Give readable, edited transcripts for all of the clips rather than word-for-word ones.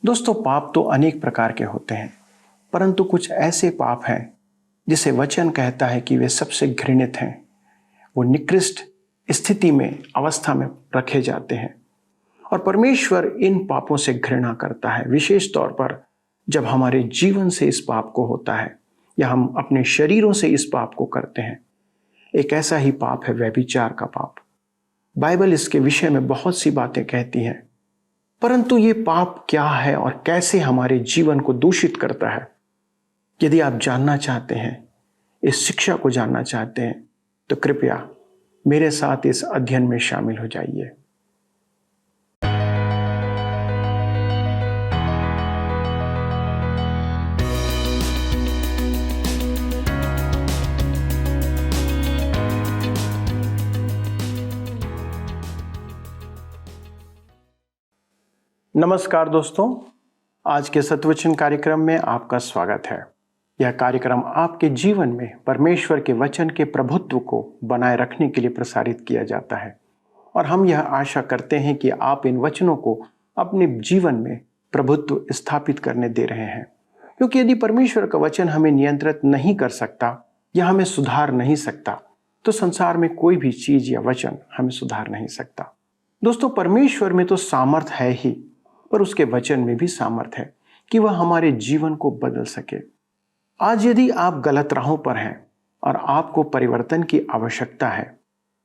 दोस्तों, पाप तो अनेक प्रकार के होते हैं, परंतु कुछ ऐसे पाप हैं जिसे वचन कहता है कि वे सबसे घृणित हैं। वो निकृष्ट स्थिति में, अवस्था में रखे जाते हैं और परमेश्वर इन पापों से घृणा करता है। विशेष तौर पर जब हमारे जीवन से इस पाप को होता है या हम अपने शरीरों से इस पाप को करते हैं। एक ऐसा ही पाप है व्यभिचार का पाप। बाइबल इसके विषय में बहुत सी बातें कहती है, परंतु ये पाप क्या है और कैसे हमारे जीवन को दूषित करता है, यदि आप जानना चाहते हैं, इस शिक्षा को जानना चाहते हैं, तो कृपया मेरे साथ इस अध्ययन में शामिल हो जाइए। नमस्कार दोस्तों, आज के सत्वचन कार्यक्रम में आपका स्वागत है। यह कार्यक्रम आपके जीवन में परमेश्वर के वचन के प्रभुत्व को बनाए रखने के लिए प्रसारित किया जाता है और हम यह आशा करते हैं कि आप इन वचनों को अपने जीवन में प्रभुत्व स्थापित करने दे रहे हैं, क्योंकि यदि परमेश्वर का वचन हमें नियंत्रित नहीं कर सकता या हमें सुधार नहीं सकता, तो संसार में कोई भी चीज या वचन हमें सुधार नहीं सकता। दोस्तों, परमेश्वर में तो सामर्थ है ही, पर उसके वचन में भी सामर्थ है कि वह हमारे जीवन को बदल सके। आज यदि आप गलत राहों पर हैं और आपको परिवर्तन की आवश्यकता है,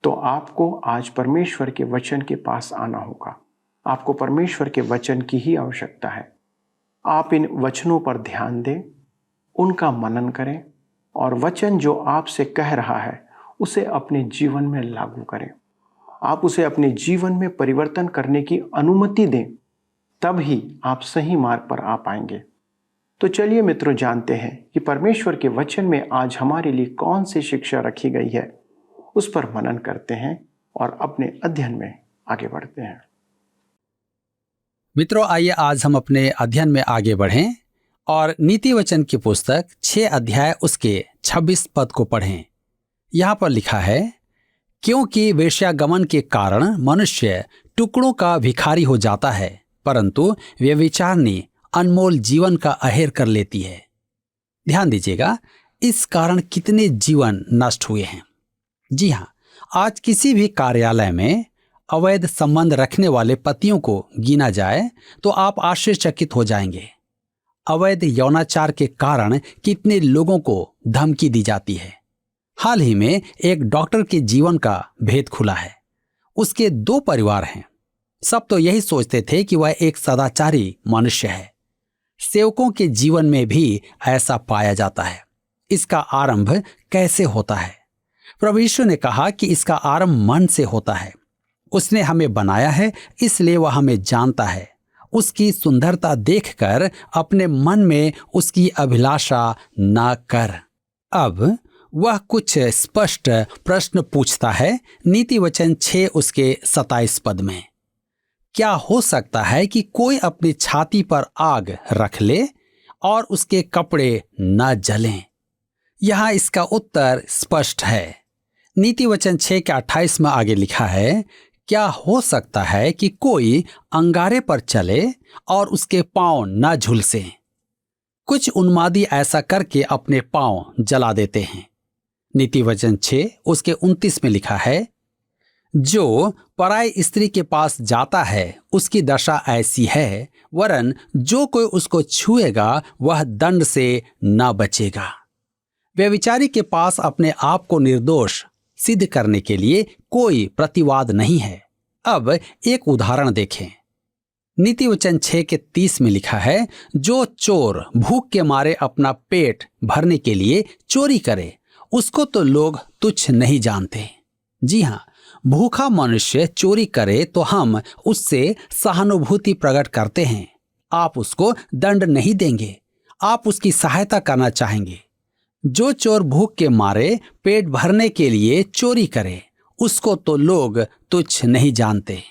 तो आपको आज परमेश्वर के वचन के पास आना होगा। आपको परमेश्वर के वचन की ही आवश्यकता है। आप इन वचनों पर ध्यान दें, उनका मनन करें और वचन जो आपसे कह रहा है उसे अपने जीवन में लागू करें। आप उसे अपने जीवन में परिवर्तन करने की अनुमति दें, तब ही आप सही मार्ग पर आ पाएंगे। तो चलिए मित्रों, जानते हैं कि परमेश्वर के वचन में आज हमारे लिए कौन सी शिक्षा रखी गई है। उस पर मनन करते हैं और अपने अध्ययन में आगे बढ़ते हैं। मित्रों, आइए आज हम अपने अध्ययन में आगे बढ़ें और नीति वचन की पुस्तक 6 अध्याय उसके 26 पद को पढ़ें। यहाँ पर लिखा है, क्योंकि वेश्यागमन के कारण मनुष्य टुकड़ों का भिखारी हो जाता है, परंतु व्यभिचारिणी अनमोल जीवन का अहेर कर लेती है। ध्यान दीजिएगा, इस कारण कितने जीवन नष्ट हुए हैं। जी हाँ, आज किसी भी कार्यालय में अवैध संबंध रखने वाले पतियों को गिना जाए तो आप आश्चर्यचकित हो जाएंगे। अवैध यौनाचार के कारण कितने लोगों को धमकी दी जाती है। हाल ही में एक डॉक्टर के जीवन का भेद खुला है। उसके 2 परिवार हैं। सब तो यही सोचते थे कि वह एक सदाचारी मनुष्य है। सेवकों के जीवन में भी ऐसा पाया जाता है। इसका आरंभ कैसे होता है? प्रभु यीशु ने कहा कि इसका आरंभ मन से होता है। उसने हमें बनाया है, इसलिए वह हमें जानता है। उसकी सुंदरता देखकर अपने मन में उसकी अभिलाषा न कर। अब वह कुछ स्पष्ट प्रश्न पूछता है नीति वचन 6 उसके 27 पद में। क्या हो सकता है कि कोई अपनी छाती पर आग रख ले और उसके कपड़े न जलें? यहां इसका उत्तर स्पष्ट है। नीति वचन 6 के 28 में आगे लिखा है, क्या हो सकता है कि कोई अंगारे पर चले और उसके पांव न झुलसे? कुछ उन्मादी ऐसा करके अपने पांव जला देते हैं। नीति वचन 6 उसके 29 में लिखा है, जो पराई स्त्री के पास जाता है उसकी दशा ऐसी है, वरन जो कोई उसको छुएगा वह दंड से न बचेगा। व्यभिचारी के पास अपने आप को निर्दोष सिद्ध करने के लिए कोई प्रतिवाद नहीं है। अब एक उदाहरण देखें। नीति वचन 6 के 30 में लिखा है, जो चोर भूख के मारे अपना पेट भरने के लिए चोरी करे, उसको तो लोग तुच्छ नहीं जानते। जी हाँ, भूखा मनुष्य चोरी करे तो हम उससे सहानुभूति प्रकट करते हैं। आप उसको दंड नहीं देंगे, आप उसकी सहायता करना चाहेंगे। जो चोर भूख के मारे पेट भरने के लिए चोरी करे, उसको तो लोग तुच्छ नहीं जानते।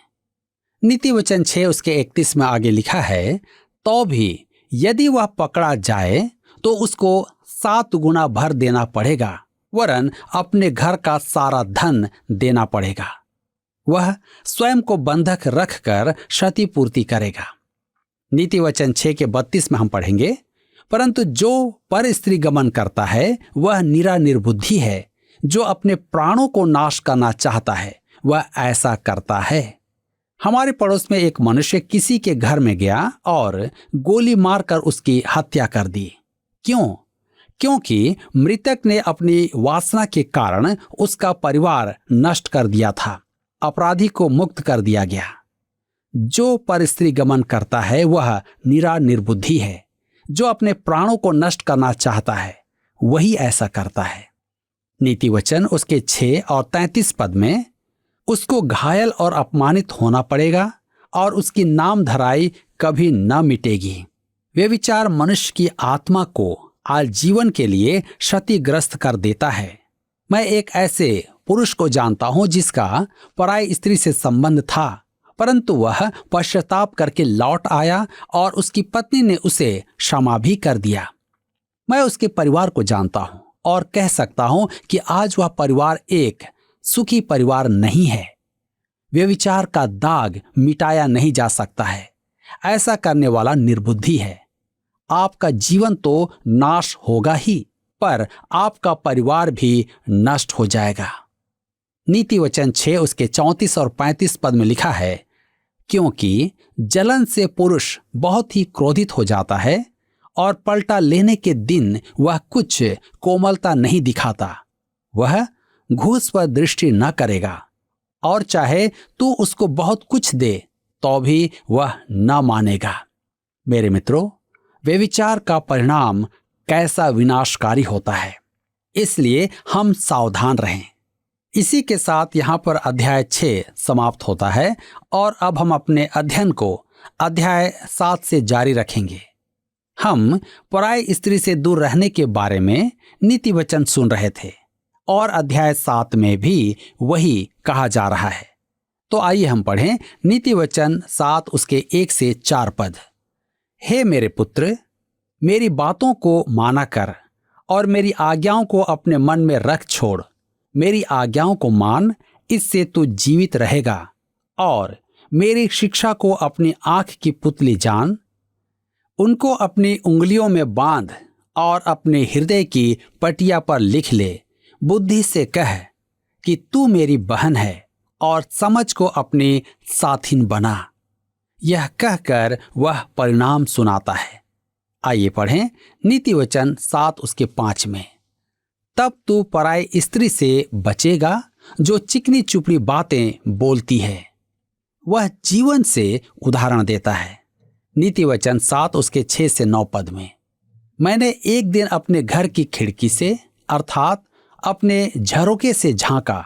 नीति वचन 6 उसके 31 में आगे लिखा है, तो भी यदि वह पकड़ा जाए तो उसको 7 गुना भर देना पड़ेगा, वरन अपने घर का सारा धन देना पड़ेगा। वह स्वयं को बंधक रखकर क्षतिपूर्ति करेगा। नीति वचन 6 के 32 में हम पढ़ेंगे, परंतु जो पर स्त्री गमन करता है वह निरा निर्बुद्धि है, जो अपने प्राणों को नाश करना चाहता है वह ऐसा करता है। हमारे पड़ोस में एक मनुष्य किसी के घर में गया और गोली मारकर उसकी हत्या कर दी। क्यों? क्योंकि मृतक ने अपनी वासना के कारण उसका परिवार नष्ट कर दिया था। अपराधी को मुक्त कर दिया गया। जो पर स्त्री गमन करता है वह निरा निर्बुद्धि है, जो अपने प्राणों को नष्ट करना चाहता है वही ऐसा करता है। नीति वचन उसके 6 और 33 पद में उसको घायल और अपमानित होना पड़ेगा और उसकी नाम धराई कभी न मिटेगी। वे विचार मनुष्य की आत्मा को आजीवन के लिए क्षतिग्रस्त कर देता है। मैं एक ऐसे पुरुष को जानता हूं जिसका पराई स्त्री से संबंध था, परंतु वह पश्चाताप करके लौट आया और उसकी पत्नी ने उसे क्षमा भी कर दिया। मैं उसके परिवार को जानता हूं और कह सकता हूं कि आज वह परिवार एक सुखी परिवार नहीं है। व्यभिचार का दाग मिटाया नहीं जा सकता है। ऐसा करने वाला निर्बुद्धि है। आपका जीवन तो नाश होगा ही, पर आपका परिवार भी नष्ट हो जाएगा। नीति वचन 6 उसके 34 और 35 पद में लिखा है, क्योंकि जलन से पुरुष बहुत ही क्रोधित हो जाता है और पलटा लेने के दिन वह कुछ कोमलता नहीं दिखाता। वह घूस पर दृष्टि न करेगा और चाहे तू उसको बहुत कुछ दे तो भी वह न मानेगा। मेरे मित्रों, व्यभिचार का परिणाम कैसा विनाशकारी होता है, इसलिए हम सावधान रहें। इसी के साथ यहाँ पर अध्याय 6 समाप्त होता है और अब हम अपने अध्ययन को अध्याय 7 से जारी रखेंगे। हम पराई स्त्री से दूर रहने के बारे में नीति वचन सुन रहे थे और अध्याय 7 में भी वही कहा जा रहा है। तो आइए हम पढ़ें नीति वचन 7 उसके 1 से 4 पद। हे मेरे पुत्र, मेरी बातों को माना कर और मेरी आज्ञाओं को अपने मन में रख छोड़। मेरी आज्ञाओं को मान, इससे तू जीवित रहेगा, और मेरी शिक्षा को अपनी आंख की पुतली जान। उनको अपनी उंगलियों में बांध और अपने हृदय की पटिया पर लिख ले। बुद्धि से कह कि तू मेरी बहन है और समझ को अपनी साथिन बना। यह कहकर वह परिणाम सुनाता है। आइए पढ़ें नीति वचन 7 उसके 5 में। तब तू पराई स्त्री से बचेगा जो चिकनी चुपड़ी बातें बोलती है। वह जीवन से उदाहरण देता है। नीति वचन 7 उसके 6 से 9 पद में। मैंने एक दिन अपने घर की खिड़की से अर्थात अपने झरोके से झांका,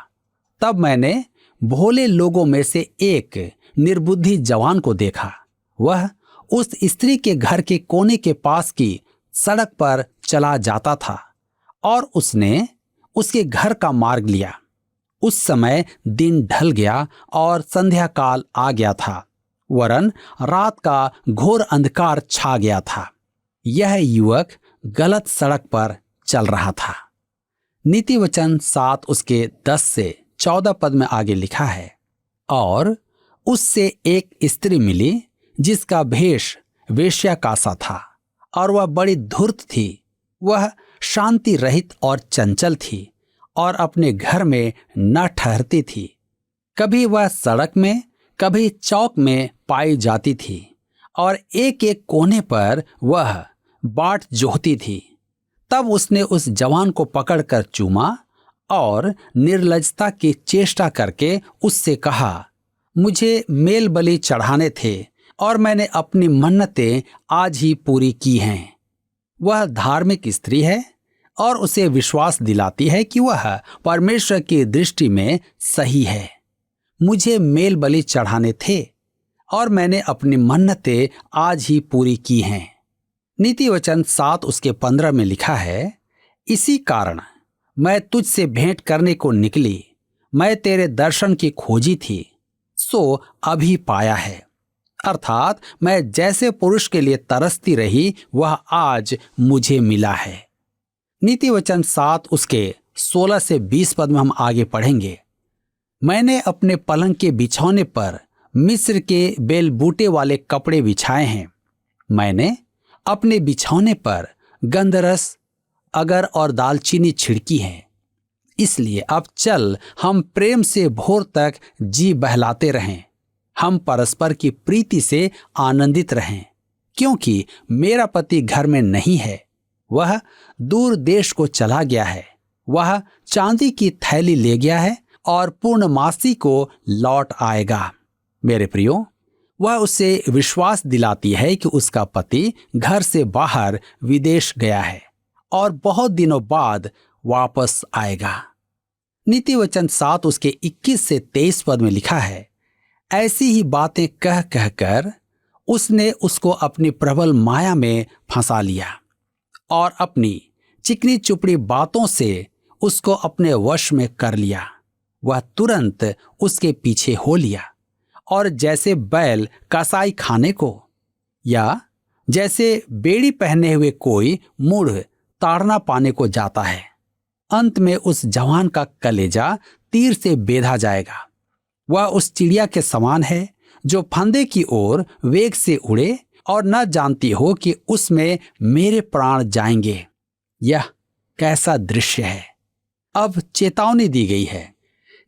तब मैंने भोले लोगों में से एक निर्बुद्धि जवान को देखा। वह उस स्त्री के घर के कोने के पास की सड़क पर चला जाता था और उसने उसके घर का मार्ग लिया। उस समय दिन ढल गया और संध्या काल आ गया था, वरन रात का घोर अंधकार छा गया था। यह युवक गलत सड़क पर चल रहा था। नीति वचन 7 उसके 10 से 14 पद में आगे लिखा है, और उससे एक स्त्री मिली जिसका भेष वेश्या का सा था और वह बड़ी धूर्त थी। वह शांति रहित और चंचल थी और अपने घर में न ठहरती थी। कभी वह सड़क में कभी चौक में पाई जाती थी और एक एक कोने पर वह बाट जोहती थी। तब उसने उस जवान को पकड़कर चूमा और निर्लजता की चेष्टा करके उससे कहा, मुझे मेल बलि चढ़ाने थे और मैंने अपनी मन्नतें आज ही पूरी की हैं। वह धार्मिक स्त्री है और उसे विश्वास दिलाती है कि वह परमेश्वर की दृष्टि में सही है। मुझे मेल बलि चढ़ाने थे और मैंने अपनी मन्नतें आज ही पूरी की हैं। नीति वचन 7 उसके 15 में लिखा है, इसी कारण मैं तुझसे भेंट करने को निकली। मैं तेरे दर्शन की खोजी थी, सो अभी पाया है। अर्थात मैं जैसे पुरुष के लिए तरसती रही, वह आज मुझे मिला है। नीति वचन 7 उसके 16 से 20 पद में हम आगे पढ़ेंगे। मैंने अपने पलंग के बिछौने पर मिस्र के बेलबूटे वाले कपड़े बिछाए हैं मैंने अपने बिछौने पर गंधरस, अगर और दालचीनी छिड़की है। इसलिए अब चल हम प्रेम से भोर तक जी बहलाते रहें, हम परस्पर की प्रीति से आनंदित रहें, क्योंकि मेरा पति घर में नहीं है, वह दूर देश को चला गया है। वह चांदी की थैली ले गया है और पूर्णमासी को लौट आएगा। मेरे प्रियो, वह उसे विश्वास दिलाती है कि उसका पति घर से बाहर विदेश गया है और बहुत दिनों बाद वापस आएगा। नीति वचन 7 उसके 21 से 23 पद में लिखा है, ऐसी ही बातें कह कहकर उसने उसको अपनी प्रबल माया में फंसा लिया और अपनी चिकनी चुपड़ी बातों से उसको अपने वश में कर लिया। वह तुरंत उसके पीछे हो लिया और जैसे बैल कसाई खाने को या जैसे बेड़ी पहने हुए कोई मुड़ ताड़ना पाने को जाता है, अंत में उस जवान का कलेजा तीर से बेधा जाएगा। वह उस चिड़िया के समान है जो फंदे की ओर वेग से उड़े और न जानती हो कि उसमें मेरे प्राण जाएंगे। यह कैसा दृश्य है। अब चेतावनी दी गई है।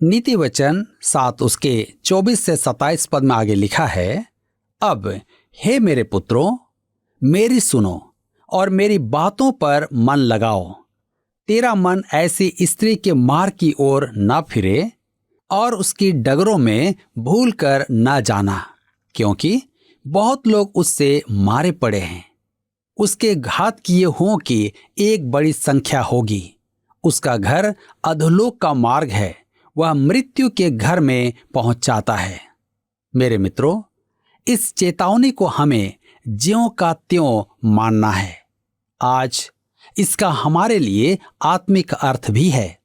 नीति वचन 7 उसके 24 से 27 पद में आगे लिखा है, अब हे मेरे पुत्रों, मेरी सुनो और मेरी बातों पर मन लगाओ। तेरा मन ऐसी स्त्री के मार्ग की ओर न फिरे और उसकी डगरों में भूल कर न जाना, क्योंकि बहुत लोग उससे मारे पड़े हैं। उसके घात किए हों की एक बड़ी संख्या होगी। उसका घर अधोलोक का मार्ग है, वह मृत्यु के घर में पहुंच जाता है। मेरे मित्रों, इस चेतावनी को हमें ज्यों का त्यों मानना है। आज इसका हमारे लिए आत्मिक अर्थ भी है।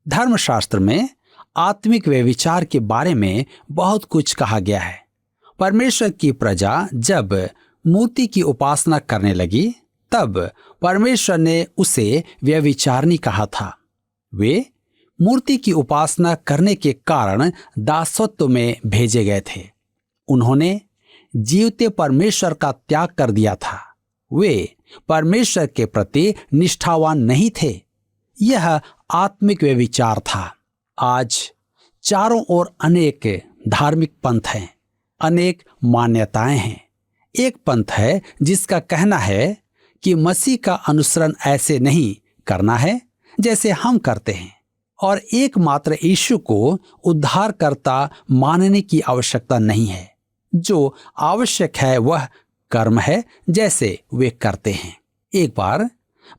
धर्मशास्त्र में आत्मिक व्यभिचार के बारे में बहुत कुछ कहा गया है। परमेश्वर की प्रजा जब मूर्ति की उपासना करने लगी, तब परमेश्वर ने उसे व्यभिचारिणी कहा था। वे मूर्ति की उपासना करने के कारण दासत्व में भेजे गए थे। उन्होंने जीवते परमेश्वर का त्याग कर दिया था। वे परमेश्वर के प्रति निष्ठावान नहीं थे। यह आत्मिक व्यभिचार था। आज चारों ओर अनेक धार्मिक पंथ हैं, अनेक मान्यताएं हैं। एक पंथ है जिसका कहना है कि मसीह का अनुसरण ऐसे नहीं करना है जैसे हम करते हैं, और एकमात्र यीशु को उद्धारकर्ता मानने की आवश्यकता नहीं है। जो आवश्यक है वह कर्म है जैसे वे करते हैं। एक बार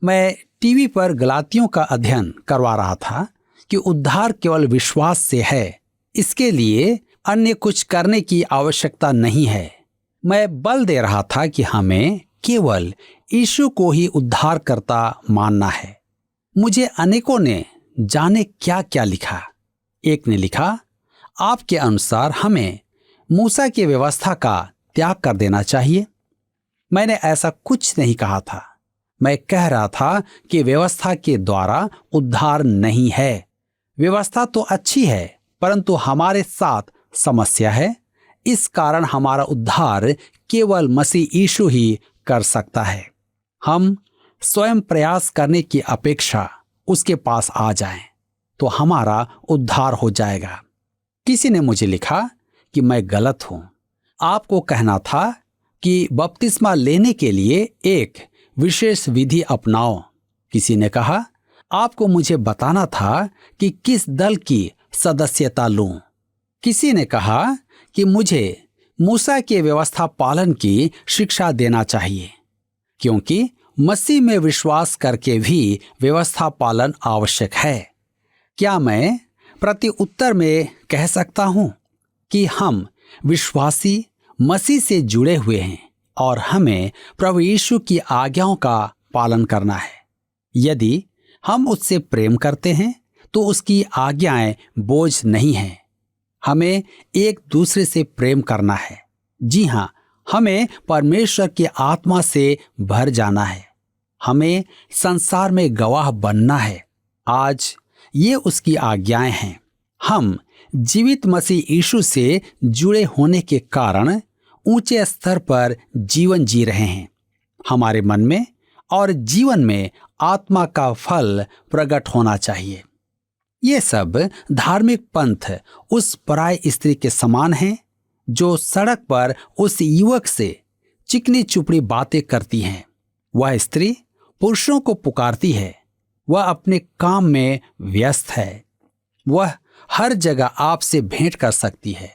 मैं टीवी पर गलातियों का अध्ययन करवा रहा था कि उद्धार केवल विश्वास से है, इसके लिए अन्य कुछ करने की आवश्यकता नहीं है। मैं बल दे रहा था कि हमें केवल यीशु को ही उद्धारकर्ता मानना है। मुझे अनेकों ने जाने क्या क्या लिखा। एक ने लिखा, आपके अनुसार हमें मूसा की व्यवस्था का त्याग कर देना चाहिए। मैंने ऐसा कुछ नहीं कहा था। मैं कह रहा था कि व्यवस्था के द्वारा उद्धार नहीं है। व्यवस्था तो अच्छी है, परंतु हमारे साथ समस्या है। इस कारण हमारा उद्धार केवल मसीह यीशु ही कर सकता है। हम स्वयं प्रयास करने की अपेक्षा उसके पास आ जाएं, तो हमारा उद्धार हो जाएगा। किसी ने मुझे लिखा कि मैं गलत हूं। आपको कहना था कि बपतिस्मा लेने के लिए एक विशेष विधि अपनाओ। किसी ने कहा, आपको मुझे बताना था कि किस दल की सदस्यता लूं। किसी ने कहा कि मुझे मूसा के व्यवस्था पालन की शिक्षा देना चाहिए, क्योंकि मसीह में विश्वास करके भी व्यवस्था पालन आवश्यक है। क्या मैं प्रति उत्तर में कह सकता हूं कि हम विश्वासी मसीह से जुड़े हुए हैं और हमें प्रभु यीशु की आज्ञाओं का पालन करना है। यदि हम उससे प्रेम करते हैं तो उसकी आज्ञाएं बोझ नहीं हैं। हमें एक दूसरे से प्रेम करना है। जी हाँ, हमें परमेश्वर की आत्मा से भर जाना है। हमें संसार में गवाह बनना है। आज ये उसकी आज्ञाएं हैं। हम जीवित मसीह यीशु से जुड़े होने के कारण ऊंचे स्तर पर जीवन जी रहे हैं। हमारे मन में और जीवन में आत्मा का फल प्रकट होना चाहिए। ये सब धार्मिक पंथ उस पराय स्त्री के समान हैं जो सड़क पर उस युवक से चिकनी चुपड़ी बातें करती हैं। वह स्त्री पुरुषों को पुकारती है, वह अपने काम में व्यस्त है, वह हर जगह आपसे भेंट कर सकती है,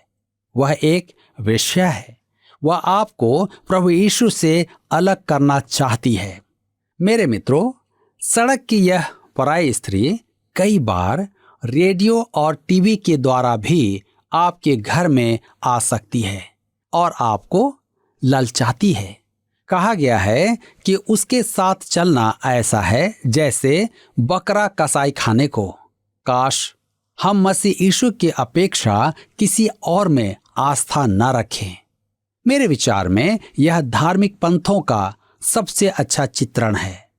वह एक वेश्या है, वह आपको प्रभु यीशु से अलग करना चाहती है। मेरे मित्रों, सड़क की यह पराई स्त्री कई बार रेडियो और टीवी के द्वारा भी आपके घर में आ सकती है और आपको ललचाती है। कहा गया है कि उसके साथ चलना ऐसा है जैसे बकरा कसाई खाने को। काश हम मसीह यीशु की अपेक्षा किसी और में आस्था न रखें। मेरे विचार में यह धार्मिक पंथों का सबसे अच्छा चित्रण है।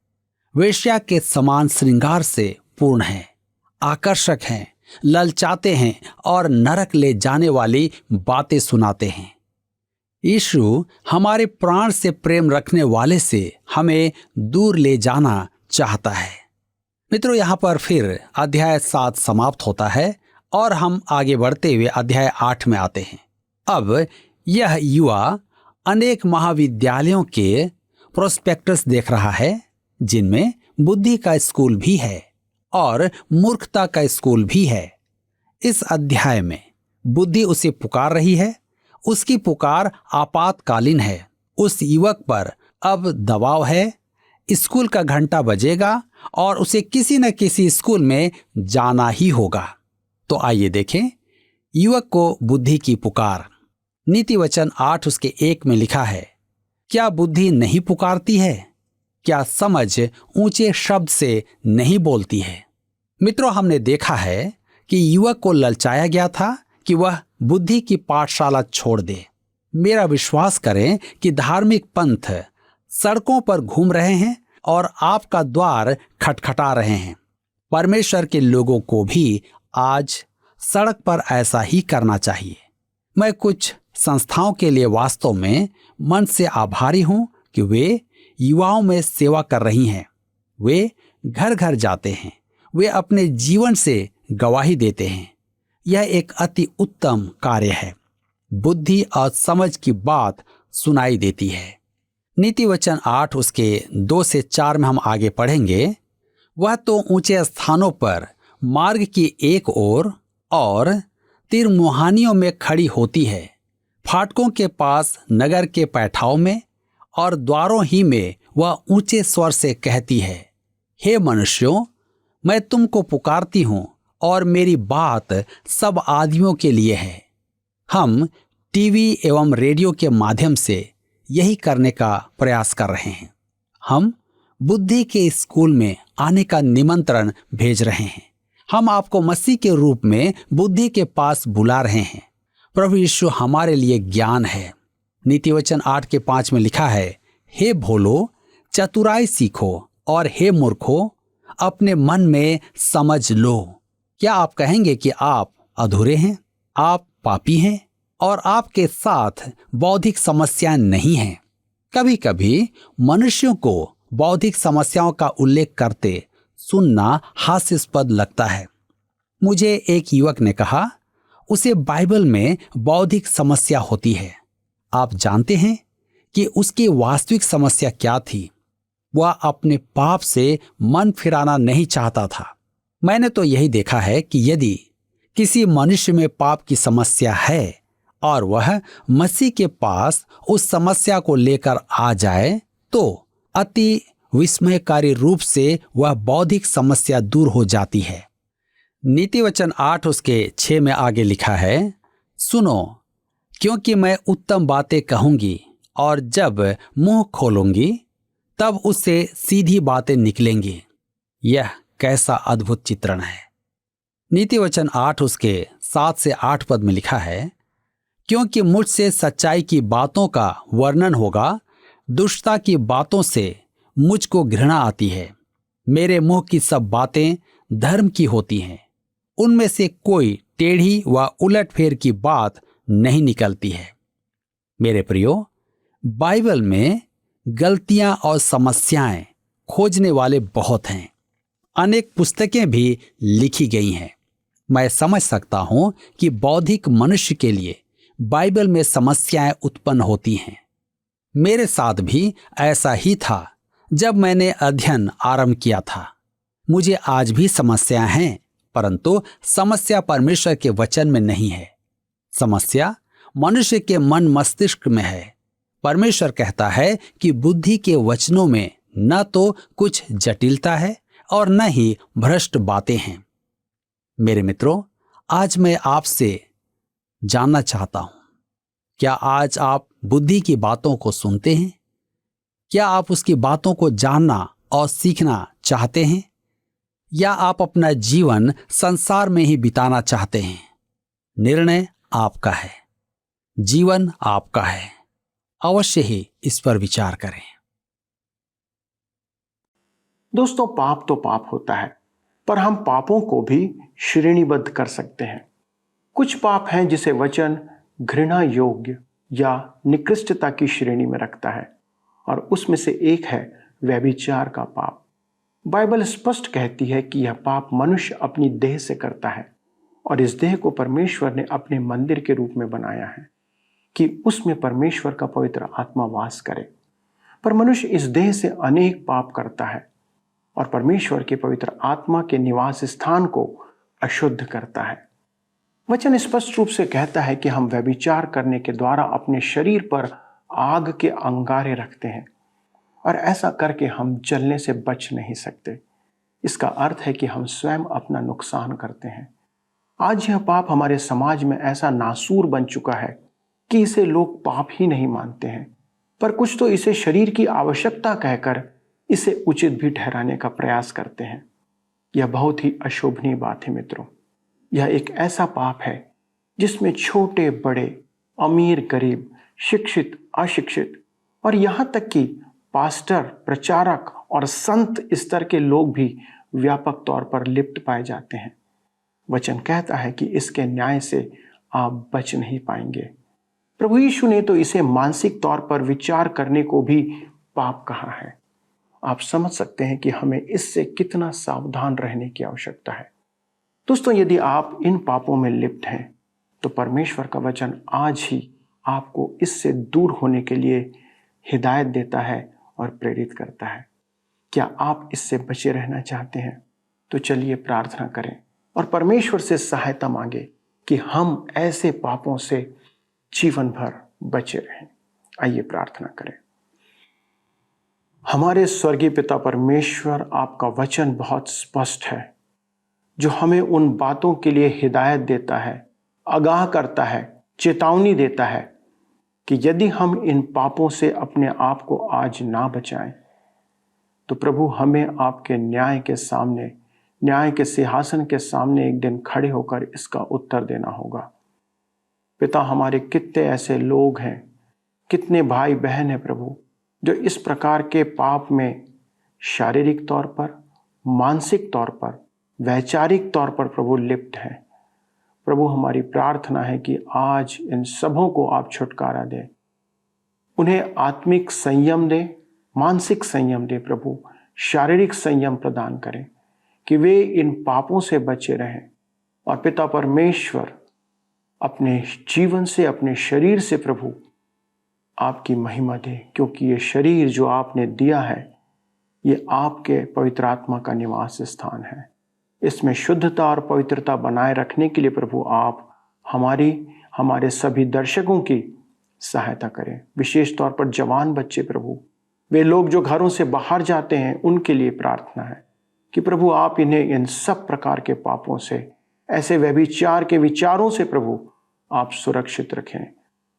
वेश्या के समान श्रृंगार से पूर्ण है, आकर्षक हैं, ललचाते हैं और नरक ले जाने वाली बातें सुनाते हैं। यीशु हमारे प्राण से प्रेम रखने वाले से हमें दूर ले जाना चाहता है। मित्रों, यहाँ पर फिर अध्याय 7 समाप्त होता है और हम आगे बढ़ते हुए अध्याय 8 में आते हैं। अब यह युवा अनेक महाविद्यालयों के प्रोस्पेक्टस देख रहा है जिनमें बुद्धि का स्कूल भी है और मूर्खता का स्कूल भी है। इस अध्याय में बुद्धि उसे पुकार रही है। उसकी पुकार आपातकालीन है। उस युवक पर अब दबाव है। स्कूल का घंटा बजेगा और उसे किसी न किसी स्कूल में जाना ही होगा। तो आइए देखें युवक को बुद्धि की पुकार। नीति वचन 8 उसके 1 में लिखा है, क्या बुद्धि नहीं पुकारती है? क्या समझ ऊंचे शब्द से नहीं बोलती है? मित्रों, हमने देखा है कि युवक को ललचाया गया था कि वह बुद्धि की पाठशाला छोड़ दे। मेरा विश्वास करें कि धार्मिक पंथ सड़कों पर घूम रहे हैं और आपका द्वार खटखटा रहे हैं। परमेश्वर के लोगों को भी आज सड़क पर ऐसा ही करना चाहिए। मैं कुछ संस्थाओं के लिए वास्तव में मन से आभारी हूं कि वे युवाओं में सेवा कर रही हैं। वे घर घर जाते हैं, वे अपने जीवन से गवाही देते हैं। यह एक अति उत्तम कार्य है। बुद्धि और समझ की बात सुनाई देती है। नीति वचन 8 उसके 2 से 4 में हम आगे पढ़ेंगे। वह तो ऊंचे स्थानों पर मार्ग की एक ओर और तिरमुहानियों में खड़ी होती है, फाटकों के पास नगर के पैठाओं में और द्वारों ही में वह ऊंचे स्वर से कहती है, हे मनुष्यों, मैं तुमको पुकारती हूं और मेरी बात सब आदमियों के लिए है। हम टीवी एवं रेडियो के माध्यम से यही करने का प्रयास कर रहे हैं। हम बुद्धि के स्कूल में आने का निमंत्रण भेज रहे हैं। हम आपको मसीह के रूप में बुद्धि के पास बुला रहे हैं। प्रभु यीशु हमारे लिए ज्ञान है। नीति वचन 8 के 5 में लिखा है, हे भोलो, चतुराई सीखो और हे मूर्खों, अपने मन में समझ लो। क्या आप कहेंगे कि आप अधूरे हैं, आप पापी हैं और आपके साथ बौद्धिक समस्याएं नहीं हैं? कभी कभी मनुष्यों को बौद्धिक समस्याओं का उल्लेख करते सुनना हास्यास्पद लगता है। मुझे एक युवक ने कहा उसे बाइबल में बौद्धिक समस्या होती है। आप जानते हैं कि उसकी वास्तविक समस्या क्या थी? वह अपने पाप से मन फिराना नहीं चाहता था। मैंने तो यही देखा है कि यदि किसी मनुष्य में पाप की समस्या है और वह मसीह के पास उस समस्या को लेकर आ जाए तो अति विस्मयकारी रूप से वह बौद्धिक समस्या दूर हो जाती है। नीति वचन 8 उसके 6 में आगे लिखा है, सुनो, क्योंकि मैं उत्तम बातें कहूंगी और जब मुंह खोलूंगी तब उससे सीधी बातें निकलेंगी। यह कैसा अद्भुत चित्रण है। नीति वचन 8 उसके 7 से 8 पद में लिखा है, क्योंकि मुझसे सच्चाई की बातों का वर्णन होगा, दुष्टता की बातों से मुझको घृणा आती है। मेरे मुंह की सब बातें धर्म की होती हैं, उनमें से कोई टेढ़ी व उलटफेर की बात नहीं निकलती है। मेरे प्रियो, बाइबल में गलतियां और समस्याएं खोजने वाले बहुत हैं। अनेक पुस्तकें भी लिखी गई हैं। मैं समझ सकता हूं कि बौद्धिक मनुष्य के लिए बाइबल में समस्याएं उत्पन्न होती हैं। मेरे साथ भी ऐसा ही था जब मैंने अध्ययन आरंभ किया था। मुझे आज भी समस्याएं हैं, परंतु समस्या परमेश्वर के वचन में नहीं है। समस्या मनुष्य के मन मस्तिष्क में है। परमेश्वर कहता है कि बुद्धि के वचनों में न तो कुछ जटिलता है और न ही भ्रष्ट बातें हैं। मेरे मित्रों, आज मैं आपसे जानना चाहता हूं, क्या आज आप बुद्धि की बातों को सुनते हैं? क्या आप उसकी बातों को जानना और सीखना चाहते हैं? या आप अपना जीवन संसार में ही बिताना चाहते हैं? निर्णय आपका है, जीवन आपका है। अवश्य ही इस पर विचार करें। दोस्तों, पाप तो पाप होता है, पर हम पापों को भी श्रेणीबद्ध कर सकते हैं। कुछ पाप हैं जिसे वचन घृणा योग्य या निकृष्टता की श्रेणी में रखता है, और उसमें से एक है व्यभिचार का पाप। बाइबल स्पष्ट कहती है कि यह पाप मनुष्य अपनी देह से करता है, और इस देह को परमेश्वर ने अपने मंदिर के रूप में बनाया है कि उसमें परमेश्वर का पवित्र आत्मा वास करे। पर मनुष्य इस देह से अनेक पाप करता है और परमेश्वर के पवित्र आत्मा के निवास स्थान को अशुद्ध करता है। वचन स्पष्ट रूप से कहता है कि हम व्यभिचार करने के द्वारा अपने शरीर पर आग के अंगारे रखते हैं, और ऐसा करके हम जलने से बच नहीं सकते। इसका अर्थ है कि हम स्वयं अपना नुकसान करते हैं। आज यह पाप हमारे समाज में ऐसा नासूर बन चुका है कि इसे लोग पाप ही नहीं मानते हैं, पर कुछ तो इसे शरीर की आवश्यकता कहकर इसे उचित भी ठहराने का प्रयास करते हैं। यह बहुत ही अशोभनीय बात है मित्रों। यह एक ऐसा पाप है जिसमें छोटे बड़े, अमीर गरीब, शिक्षित अशिक्षित और यहाँ तक कि पास्टर, प्रचारक और संत स्तर के लोग भी व्यापक तौर पर लिप्त पाए जाते हैं। वचन कहता है कि इसके न्याय से आप बच नहीं पाएंगे। प्रभु यीशु ने तो इसे मानसिक तौर पर विचार करने को भी पाप कहा है। आप समझ सकते हैं कि हमें इससे कितना सावधान रहने की आवश्यकता है। दोस्तों, यदि आप इन पापों में लिप्त हैं तो परमेश्वर का वचन आज ही आपको इससे दूर होने के लिए हिदायत देता है और प्रेरित करता है। क्या आप इससे बचे रहना चाहते हैं? तो चलिए प्रार्थना करें और परमेश्वर से सहायता मांगे कि हम ऐसे पापों से जीवन भर बचे रहें। आइए प्रार्थना करें। हमारे स्वर्गीय पिता परमेश्वर, आपका वचन बहुत स्पष्ट है जो हमें उन बातों के लिए हिदायत देता है, आगाह करता है, चेतावनी देता है कि यदि हम इन पापों से अपने आप को आज ना बचाएं तो प्रभु हमें आपके न्याय के सामने, न्याय के सिंहासन के सामने एक दिन खड़े होकर इसका उत्तर देना होगा। पिता, हमारे कितने ऐसे लोग हैं, कितने भाई बहन हैं प्रभु, जो इस प्रकार के पाप में शारीरिक तौर पर, मानसिक तौर पर, वैचारिक तौर पर प्रभु लिप्त हैं। प्रभु, हमारी प्रार्थना है कि आज इन सबों को आप छुटकारा दें, उन्हें आत्मिक संयम दें, मानसिक संयम दें प्रभु, शारीरिक संयम प्रदान करें कि वे इन पापों से बचे रहें। और पिता परमेश्वर, अपने जीवन से, अपने शरीर से प्रभु आपकी महिमा दे, क्योंकि ये शरीर जो आपने दिया है ये आपके पवित्र आत्मा का निवास स्थान है। इसमें शुद्धता और पवित्रता बनाए रखने के लिए प्रभु आप हमारे सभी दर्शकों की सहायता करें। विशेष तौर पर जवान बच्चे प्रभु, वे लोग जो घरों से बाहर जाते हैं, उनके लिए प्रार्थना है कि प्रभु आप इन्हें इन सब प्रकार के पापों से, ऐसे व्यभिचार के विचारों से प्रभु आप सुरक्षित रखें।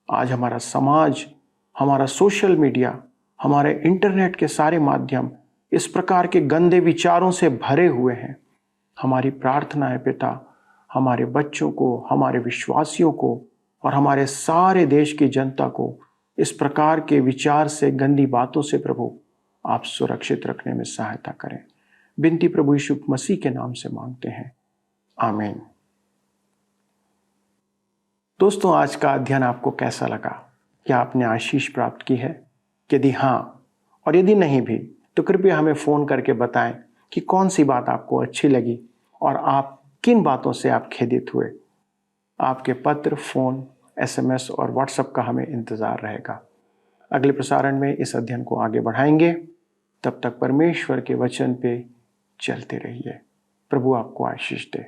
आज हमारा समाज, हमारा सोशल मीडिया, हमारे इंटरनेट के सारे माध्यम इस प्रकार के गंदे विचारों से भरे हुए हैं। हमारी प्रार्थना है पिता, हमारे बच्चों को, हमारे विश्वासियों को और हमारे सारे देश की जनता को इस प्रकार के विचार से, गंदी बातों से प्रभु आप सुरक्षित रखने में सहायता करें। विनती प्रभु यीशु मसीह के नाम से मांगते हैं, आमीन। दोस्तों, आज का अध्ययन आपको कैसा लगा? क्या आपने आशीष प्राप्त की है? यदि हाँ और यदि नहीं भी तो कृपया हमें फ़ोन करके बताएं कि कौन सी बात आपको अच्छी लगी और आप किन बातों से आप खेदित हुए। आपके पत्र, फ़ोन, SMS और WhatsApp का हमें इंतज़ार रहेगा। अगले प्रसारण में इस अध्ययन को आगे बढ़ाएंगे। तब तक परमेश्वर के वचन पे चलते रहिए। प्रभु आपको आशीष दे।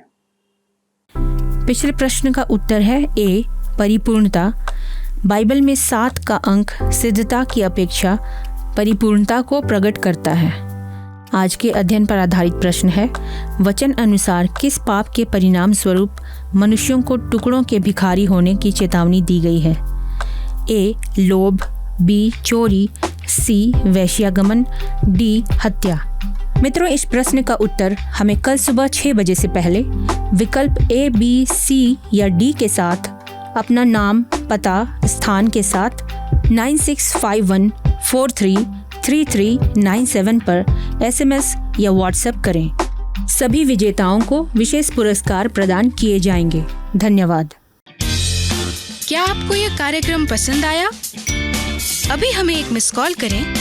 पिछले प्रश्न का उत्तर है ए, परिपूर्णता। बाइबल में 7 का अंक सिद्धता की अपेक्षा परिपूर्णता को प्रकट करता है। आज के अध्ययन पर आधारित प्रश्न है, वचन अनुसार किस पाप के परिणाम स्वरूप मनुष्यों को टुकड़ों के भिखारी होने की चेतावनी दी गई है? ए, लोभ, बी, चोरी, सी, वेश्यागमन, डी, हत्या। मित्रों, इस प्रश्न का उत्तर हमें कल सुबह 6 बजे से पहले विकल्प A, B, C या D के साथ अपना नाम, पता, स्थान के साथ 9651433397 पर SMS या WhatsApp करें। सभी विजेताओं को विशेष पुरस्कार प्रदान किए जाएंगे। धन्यवाद। क्या आपको यह कार्यक्रम पसंद आया? अभी हमें एक मिस कॉल करें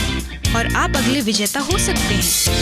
और आप अगले विजेता हो सकते हैं।